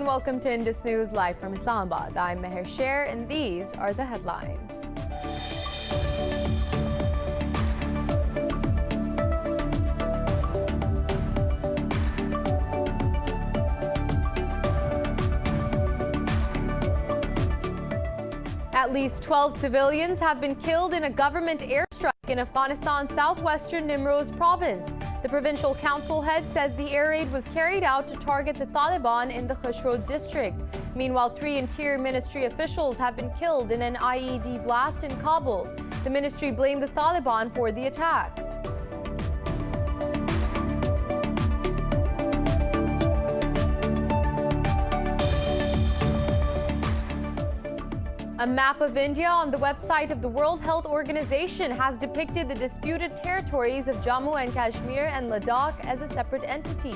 and welcome to Indus News live from Islamabad. I'm Meher Sher and these are the headlines. At least 12 civilians have been killed in a government airstrike in Afghanistan's southwestern Nimroz province. The provincial council head says the air raid was carried out to target the Taliban in the Khushrod district. Meanwhile, 3 Interior Ministry officials have been killed in an IED blast in Kabul. The ministry blamed the Taliban for the attack. A map of India on the website of the World Health Organization has depicted the disputed territories of Jammu and Kashmir and Ladakh as a separate entity.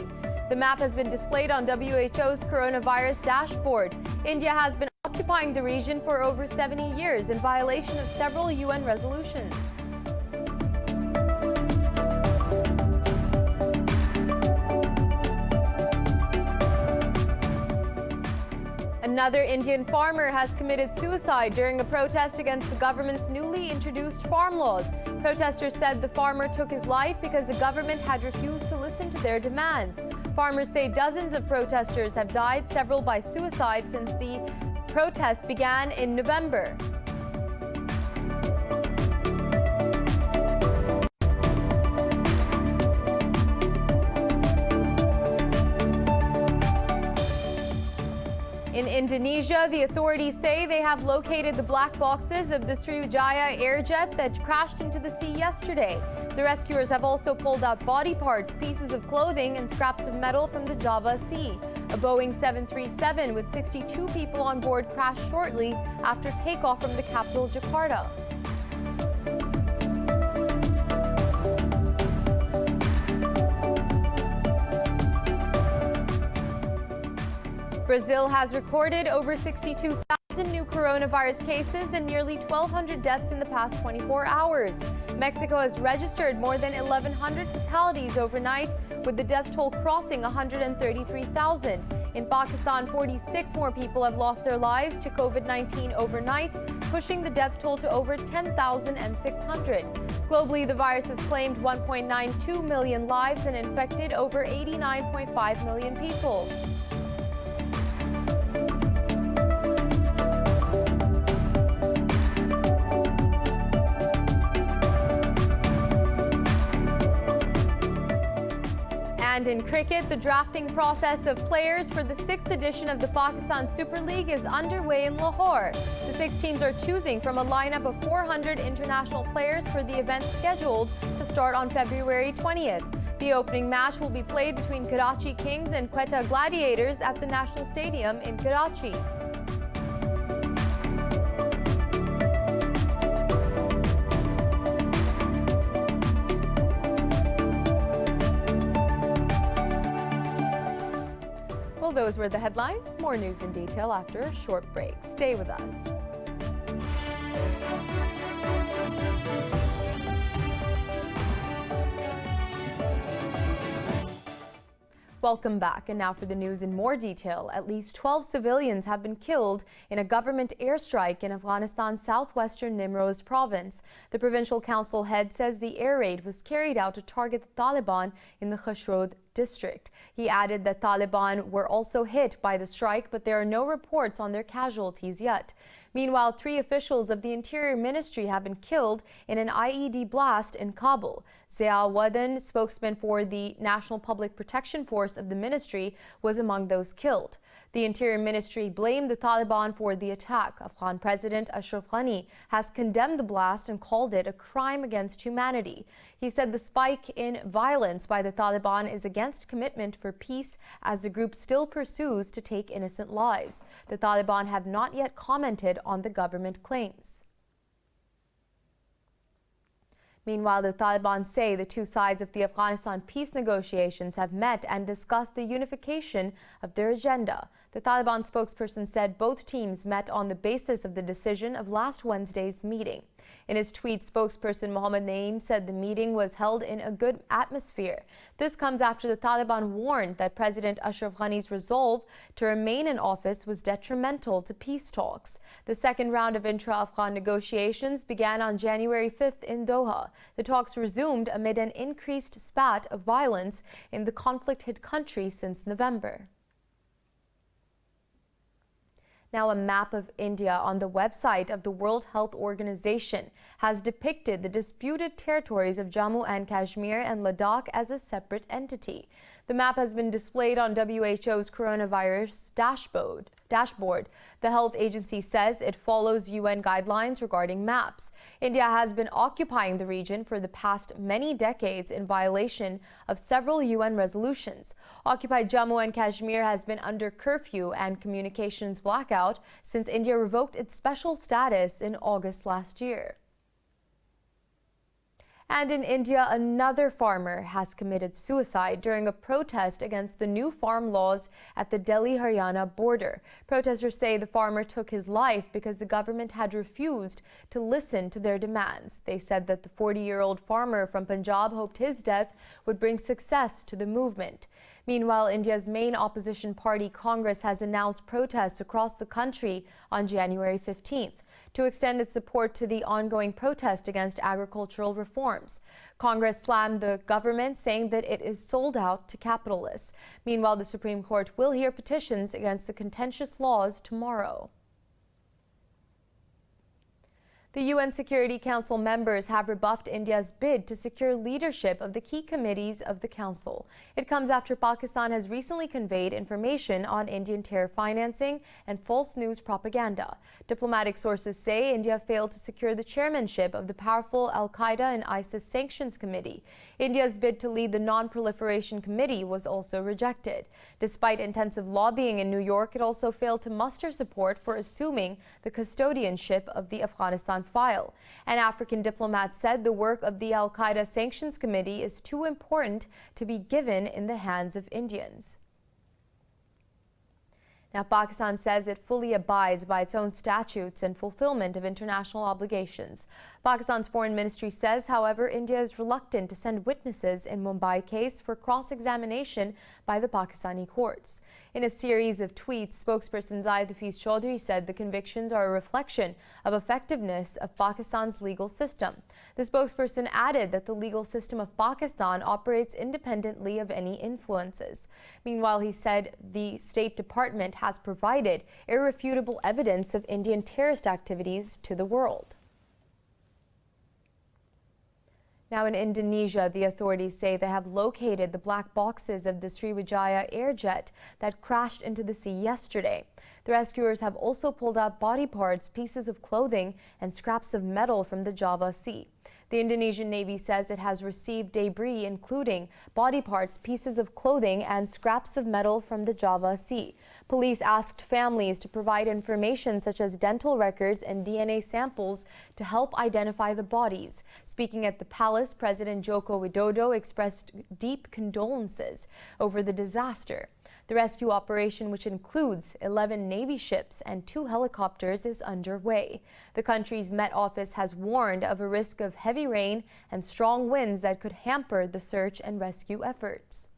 The map has been displayed on WHO's coronavirus dashboard. India has been occupying the region for over 70 years in violation of several UN resolutions. Another Indian farmer has committed suicide during a protest against the government's newly introduced farm laws. Protesters said the farmer took his life because the government had refused to listen to their demands. Farmers say dozens of protesters have died, several by suicide, since the protests began in November. In Indonesia, the authorities say they have located the black boxes of the Sriwijaya airjet that crashed into the sea yesterday. The rescuers have also pulled out body parts, pieces of clothing, and scraps of metal from the Java Sea. A Boeing 737 with 62 people on board crashed shortly after takeoff from the capital, Jakarta. Brazil has recorded over 62,000 new coronavirus cases and nearly 1,200 deaths in the past 24 hours. Mexico has registered more than 1,100 fatalities overnight, with the death toll crossing 133,000. In Pakistan, 46 more people have lost their lives to COVID-19 overnight, pushing the death toll to over 10,600. Globally, the virus has claimed 1.92 million lives and infected over 89.5 million people. And in cricket, the drafting process of players for the 6th edition of the Pakistan Super League is underway in Lahore. The 6 teams are choosing from a lineup of 400 international players for the event scheduled to start on February 20th. The opening match will be played between Karachi Kings and Quetta Gladiators at the National Stadium in Karachi. Well, those were the headlines. More news in detail after a short break. Stay with us. Welcome back. And now for the news in more detail. At least 12 civilians have been killed in a government airstrike in Afghanistan's southwestern Nimroz province. The provincial council head says the air raid was carried out to target the Taliban in the Khushrod district. He added that Taliban were also hit by the strike, but there are no reports on their casualties yet. Meanwhile, 3 officials of the Interior Ministry have been killed in an IED blast in Kabul. Zia Wadan, spokesman for the National Public Protection Force of the ministry, was among those killed. The Interior Ministry blamed the Taliban for the attack. Afghan President Ashraf Ghani has condemned the blast and called it a crime against humanity. He said the spike in violence by the Taliban is against commitment for peace as the group still pursues to take innocent lives. The Taliban have not yet commented on the government claims. Meanwhile, the Taliban say the 2 sides of the Afghanistan peace negotiations have met and discussed the unification of their agenda. The Taliban spokesperson said both teams met on the basis of the decision of last Wednesday's meeting. In his tweet, spokesperson Mohammad Naeem said the meeting was held in a good atmosphere. This comes after the Taliban warned that President Ashraf Ghani's resolve to remain in office was detrimental to peace talks. The second round of intra-Afghan negotiations began on January 5th in Doha. The talks resumed amid an increased spat of violence in the conflict-hit country since November. Now, a map of India on the website of the World Health Organization has depicted the disputed territories of Jammu and Kashmir and Ladakh as a separate entity. The map has been displayed on WHO's coronavirus dashboard. The health agency says it follows UN guidelines regarding maps. India has been occupying the region for the past many decades in violation of several UN resolutions. Occupied Jammu and Kashmir has been under curfew and communications blackout since India revoked its special status in August last year. And in India, another farmer has committed suicide during a protest against the new farm laws at the Delhi-Haryana border. Protesters say the farmer took his life because the government had refused to listen to their demands. They said that the 40-year-old farmer from Punjab hoped his death would bring success to the movement. Meanwhile, India's main opposition party, Congress, has announced protests across the country on January 15th. To extend its support to the ongoing protest against agricultural reforms. Congress slammed the government, saying that it is sold out to capitalists. Meanwhile, the Supreme Court will hear petitions against the contentious laws tomorrow. The UN Security Council members have rebuffed India's bid to secure leadership of the key committees of the Council. It comes after Pakistan has recently conveyed information on Indian terror financing and false news propaganda. Diplomatic sources say India failed to secure the chairmanship of the powerful Al-Qaeda and ISIS Sanctions Committee. India's bid to lead the Non-Proliferation Committee was also rejected. Despite intensive lobbying in New York, it also failed to muster support for assuming the custodianship of the Afghanistan file. An African diplomat said the work of the Al-Qaeda Sanctions Committee is too important to be given in the hands of Indians. Now, Pakistan says it fully abides by its own statutes and fulfillment of international obligations. Pakistan's foreign ministry says, however, India is reluctant to send witnesses in Mumbai case for cross-examination by the Pakistani courts. In a series of tweets, spokesperson Zahid Hafiz Chaudhry said the convictions are a reflection of effectiveness of Pakistan's legal system. The spokesperson added that the legal system of Pakistan operates independently of any influences. Meanwhile, he said the State Department has provided irrefutable evidence of Indian terrorist activities to the world. Now, in Indonesia, the authorities say they have located the black boxes of the Sriwijaya airjet that crashed into the sea yesterday. The rescuers have also pulled out body parts, pieces of clothing, and scraps of metal from the Java Sea. The Indonesian Navy says it has received debris including body parts, pieces of clothing, and scraps of metal from the Java Sea. Police asked families to provide information such as dental records and DNA samples to help identify the bodies. Speaking at the palace, President Joko Widodo expressed deep condolences over the disaster. The rescue operation, which includes 11 Navy ships and 2 helicopters, is underway. The country's Met Office has warned of a risk of heavy rain and strong winds that could hamper the search and rescue efforts.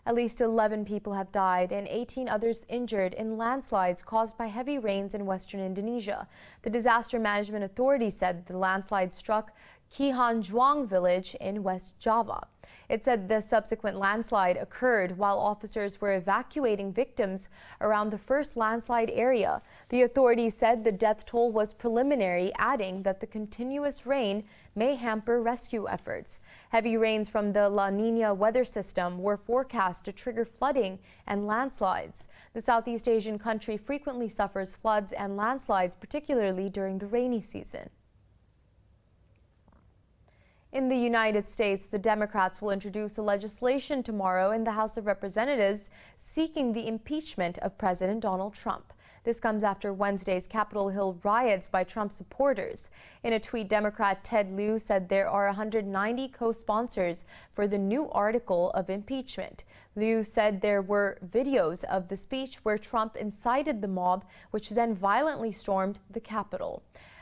At least 11 people have died and 18 others injured in landslides caused by heavy rains in western Indonesia. The Disaster Management Authority said the landslide struck Cihanjuang village in West Java. It said the subsequent landslide occurred while officers were evacuating victims around the first landslide area. The authorities said the death toll was preliminary, adding that the continuous rain may hamper rescue efforts. Heavy rains from the La Niña weather system were forecast to trigger flooding and landslides. The Southeast Asian country frequently suffers floods and landslides, particularly during the rainy season. In the United States, the Democrats will introduce a legislation tomorrow in the House of Representatives seeking the impeachment of President Donald Trump. This comes after Wednesday's Capitol Hill riots by Trump supporters. In a tweet, Democrat Ted Lieu said there are 190 co-sponsors for the new article of impeachment. Lieu said there were videos of the speech where Trump incited the mob, which then violently stormed the Capitol.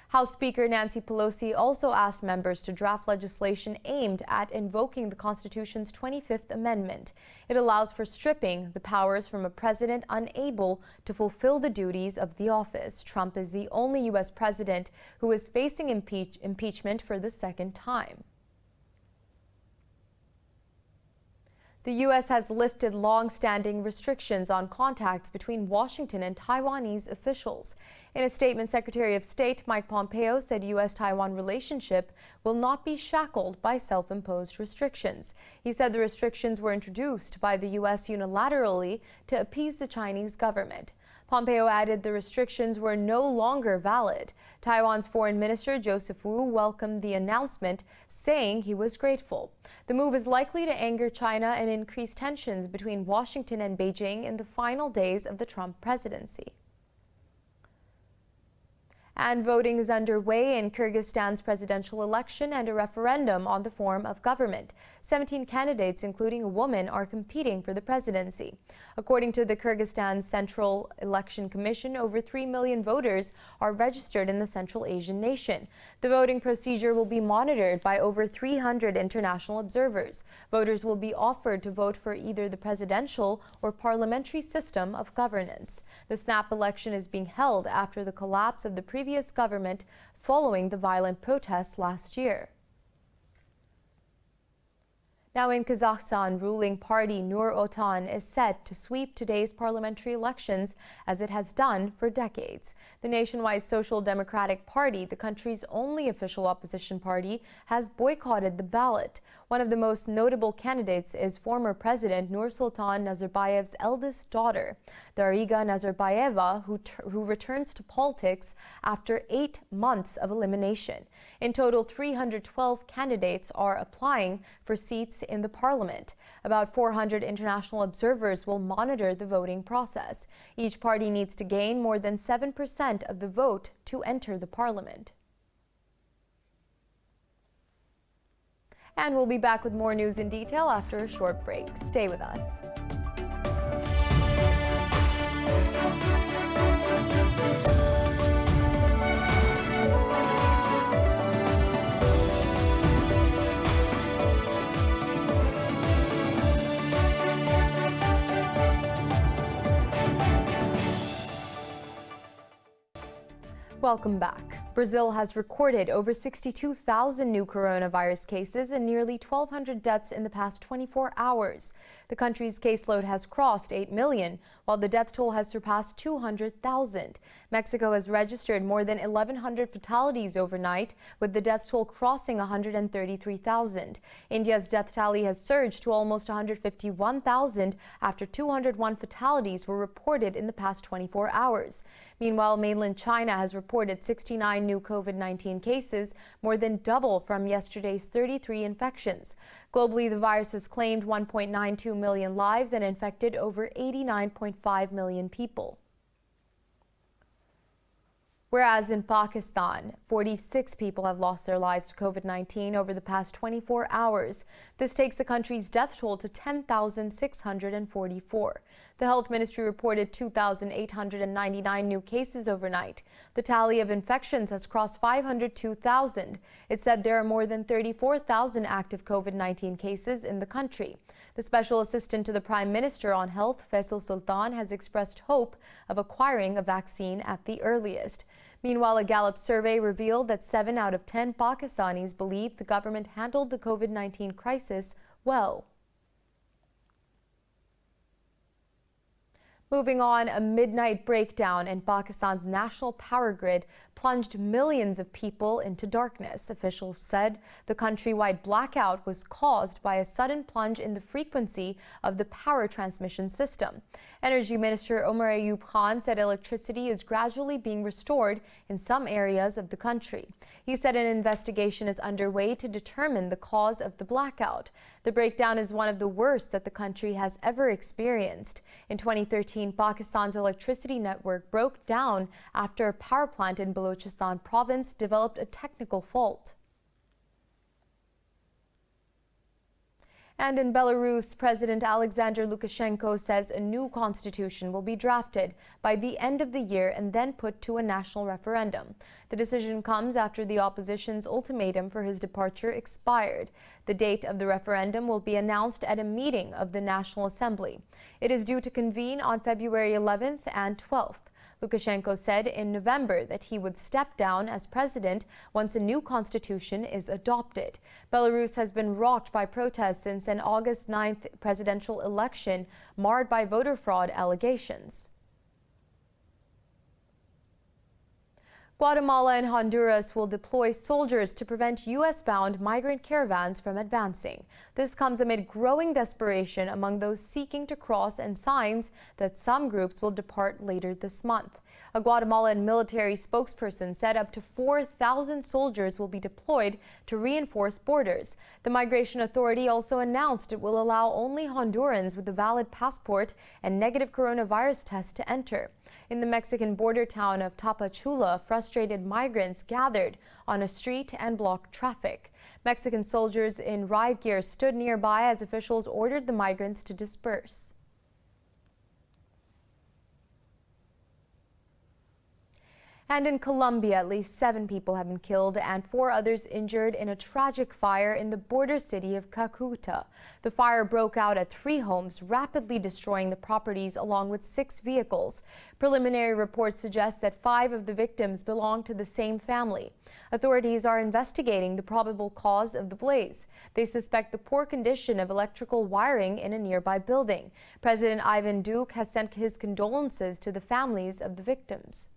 House Speaker Nancy Pelosi also asked members to draft legislation aimed at invoking the Constitution's 25th Amendment. It allows for stripping the powers from a president unable to fulfill the duties of the office. Trump is the only U.S. president who is facing impeachment for the second time. The U.S. has lifted long-standing restrictions on contacts between Washington and Taiwanese officials. In a statement, Secretary of State Mike Pompeo said U.S.-Taiwan relationship will not be shackled by self-imposed restrictions. He said the restrictions were introduced by the U.S. unilaterally to appease the Chinese government. Pompeo added the restrictions were no longer valid. Taiwan's Foreign Minister Joseph Wu welcomed the announcement, saying he was grateful. The move is likely to anger China and increase tensions between Washington and Beijing in the final days of the Trump presidency. And voting is underway in Kyrgyzstan's presidential election and a referendum on the form of government. 17 candidates, including a woman, are competing for the presidency. According to the Kyrgyzstan Central Election Commission, over 3 million voters are registered in the Central Asian nation. The voting procedure will be monitored by over 300 international observers. Voters will be offered to vote for either the presidential or parliamentary system of governance. The snap election is being held after the collapse of the previous government following the violent protests last year. Now in Kazakhstan, ruling party Nur Otan is set to sweep today's parliamentary elections as it has done for decades. The nationwide Social Democratic Party, the country's only official opposition party, has boycotted the ballot. One of the most notable candidates is former President Nursultan Nazarbayev's eldest daughter, Dariga Nazarbayeva, who returns to politics after 8 months of elimination. In total, 312 candidates are applying for seats in the parliament. About 400 international observers will monitor the voting process. Each party needs to gain more than 7% of the vote to enter the parliament. And we'll be back with more news in detail after a short break. Stay with us. Welcome back. Brazil has recorded over 62,000 new coronavirus cases and nearly 1,200 deaths in the past 24 hours. The country's caseload has crossed 8 million, while the death toll has surpassed 200,000. Mexico has registered more than 1,100 fatalities overnight, with the death toll crossing 133,000. India's death tally has surged to almost 151,000 after 201 fatalities were reported in the past 24 hours. Meanwhile, mainland China has reported 69 new COVID-19 cases, more than double from yesterday's 33 infections. Globally, the virus has claimed 1.92 million lives and infected over 89.5 million people. Whereas in Pakistan, 46 people have lost their lives to COVID-19 over the past 24 hours. This takes the country's death toll to 10,644. The health ministry reported 2,899 new cases overnight. The tally of infections has crossed 502,000. It said there are more than 34,000 active COVID-19 cases in the country. The special assistant to the Prime Minister on Health, Faisal Sultan, has expressed hope of acquiring a vaccine at the earliest. Meanwhile, a Gallup survey revealed that 7 out of 10 Pakistanis believe the government handled the COVID-19 crisis well. Moving on, a midnight breakdown in Pakistan's national power grid plunged millions of people into darkness. Officials said the countrywide blackout was caused by a sudden plunge in the frequency of the power transmission system. Energy Minister Omar Ayub Khan said electricity is gradually being restored in some areas of the country. He said an investigation is underway to determine the cause of the blackout. The breakdown is one of the worst that the country has ever experienced. In 2013, Pakistan's electricity network broke down after a power plant in Balochistan province developed a technical fault. And in Belarus, President Alexander Lukashenko says a new constitution will be drafted by the end of the year and then put to a national referendum. The decision comes after the opposition's ultimatum for his departure expired. The date of the referendum will be announced at a meeting of the National Assembly. It is due to convene on February 11th and 12th. Lukashenko said in November that he would step down as president once a new constitution is adopted. Belarus has been rocked by protests since an August 9th presidential election marred by voter fraud allegations. Guatemala and Honduras will deploy soldiers to prevent U.S.-bound migrant caravans from advancing. This comes amid growing desperation among those seeking to cross and signs that some groups will depart later this month. A Guatemalan military spokesperson said up to 4,000 soldiers will be deployed to reinforce borders. The Migration Authority also announced it will allow only Hondurans with a valid passport and negative coronavirus test to enter. In the Mexican border town of Tapachula, frustrated migrants gathered on a street and blocked traffic. Mexican soldiers in riot gear stood nearby as officials ordered the migrants to disperse. And in Colombia, at least 7 people have been killed and 4 others injured in a tragic fire in the border city of Cúcuta. The fire broke out at 3 homes, rapidly destroying the properties along with 6 vehicles. Preliminary reports suggest that 5 of the victims belong to the same family. Authorities are investigating the probable cause of the blaze. They suspect the poor condition of electrical wiring in a nearby building. President Ivan Duque has sent his condolences to the families of the victims.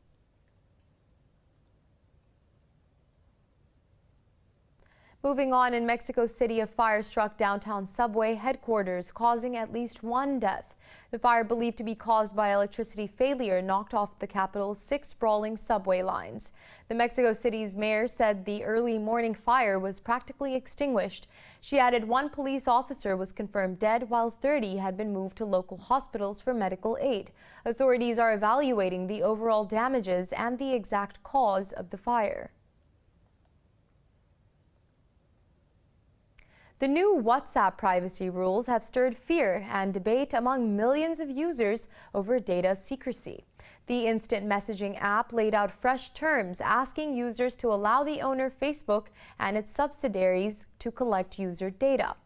Moving on, in Mexico City, a fire struck downtown subway headquarters, causing at least 1 death. The fire, believed to be caused by electricity failure, knocked off the capital's 6 sprawling subway lines. The Mexico City's mayor said the early morning fire was practically extinguished. She added 1 police officer was confirmed dead, while 30 had been moved to local hospitals for medical aid. Authorities are evaluating the overall damages and the exact cause of the fire. The new WhatsApp privacy rules have stirred fear and debate among millions of users over data secrecy. The instant messaging app laid out fresh terms, asking users to allow the owner, Facebook, and its subsidiaries to collect user data.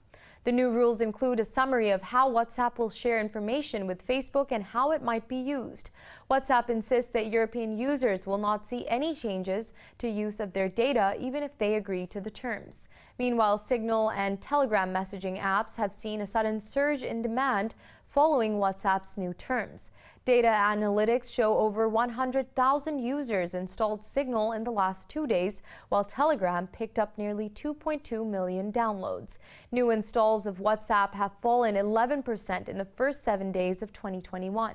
The new rules include a summary of how WhatsApp will share information with Facebook and how it might be used. WhatsApp insists that European users will not see any changes to use of their data, even if they agree to the terms. Meanwhile, Signal and Telegram messaging apps have seen a sudden surge in demand following WhatsApp's new terms. Data analytics show over 100,000 users installed Signal in the last 2 days, while Telegram picked up nearly 2.2 million downloads. New installs of WhatsApp have fallen 11% in the first 7 days of 2021.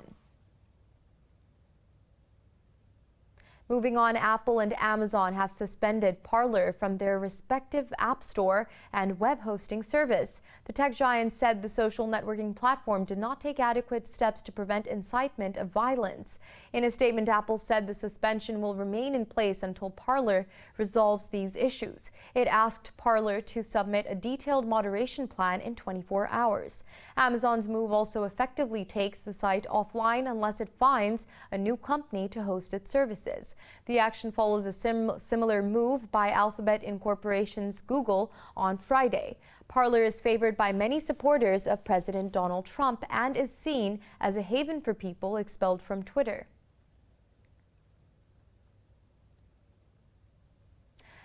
Moving on, Apple and Amazon have suspended PARLER from their respective App Store and web hosting service. The tech giant said the social networking platform did not take adequate steps to prevent incitement of violence. In a statement, Apple said the suspension will remain in place until PARLER resolves these issues. It asked PARLER to submit a detailed moderation plan in 24 hours. Amazon's move also effectively takes the site offline unless it finds a new company to host its services. The action follows a similar move by Alphabet Incorporation's Google on Friday. PARLER is favored by many supporters of President Donald Trump and is seen as a haven for people expelled from Twitter.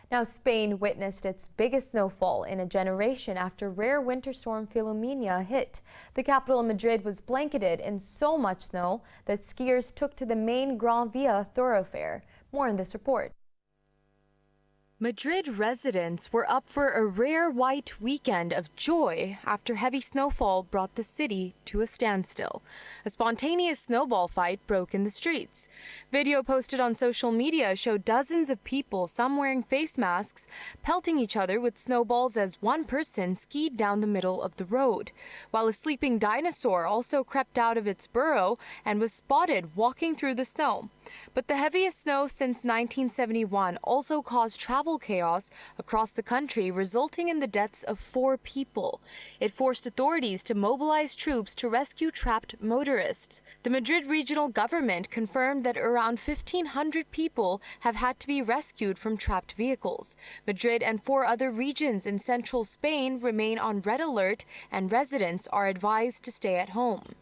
Now, Spain witnessed its biggest snowfall in a generation after rare winter storm Filomena hit. The capital, Madrid, was blanketed in so much snow that skiers took to the main Gran Via thoroughfare. More in this report. Madrid residents were up for a rare white weekend of joy after heavy snowfall brought the city to a standstill. A spontaneous snowball fight broke in the streets. Video posted on social media showed dozens of people, some wearing face masks, pelting each other with snowballs as one person skied down the middle of the road, while a sleeping dinosaur also crept out of its burrow and was spotted walking through the snow. But the heaviest snow since 1971 also caused travel chaos across the country, resulting in the deaths of 4 people. It forced authorities to mobilize troops to rescue trapped motorists. The Madrid regional government confirmed that around 1,500 people have had to be rescued from trapped vehicles. Madrid and 4 other regions in central Spain remain on red alert, and residents are advised to stay at home.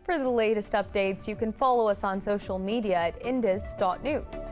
For the latest updates, you can follow us on social media at indus.news.